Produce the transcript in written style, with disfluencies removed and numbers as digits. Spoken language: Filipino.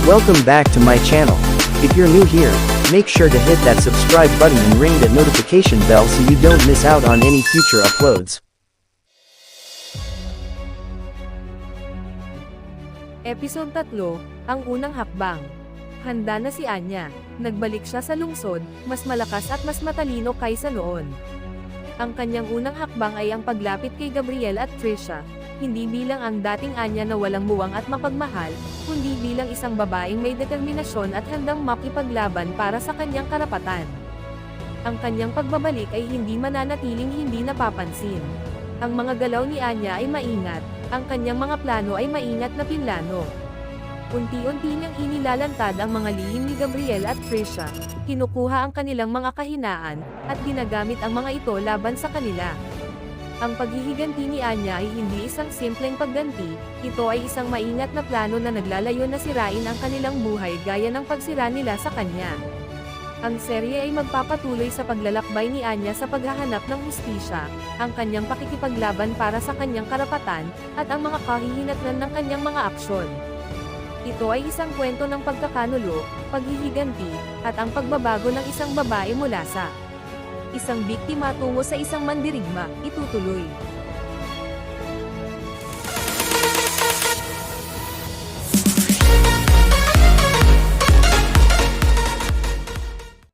Welcome back to my channel. If you're new here, make sure to hit that subscribe button and ring that notification bell so you don't miss out on any future uploads. Episode 3, Ang Unang Hakbang. Handa na si Anya. Nagbalik siya sa lungsod, mas malakas at mas matalino kaysa noon. Ang kanyang unang hakbang ay ang paglapit kay Gabriel at Trisha, hindi bilang ang dating Anya na walang muwang at mapagmahal, kundi bilang isang babaeng may determinasyon at handang makipaglaban para sa kanyang karapatan. Ang kanyang pagbabalik ay hindi mananatiling hindi napapansin. Ang mga galaw ni Anya ay maingat, ang kanyang mga plano ay maingat na pinlano. Unti-unti niyang inilalantad ang mga lihim ni Gabriel at Trisha, kinukuha ang kanilang mga kahinaan, at ginagamit ang mga ito laban sa kanila. Ang paghihiganti ni Anya ay hindi isang simpleng pagganti, ito ay isang maingat na plano na naglalayon na sirain ang kanilang buhay gaya ng pagsira nila sa kanya. Ang serye ay magpapatuloy sa paglalakbay ni Anya sa paghahanap ng hustisya, ang kanyang pakikipaglaban para sa kanyang karapatan, at ang mga kahihinatnan ng kanyang mga aksyon. Ito ay isang kwento ng pagkakanulo, paghihiganti, at ang pagbabago ng isang babae mula sa isang biktima tungo sa isang mandirigma. Itutuloy.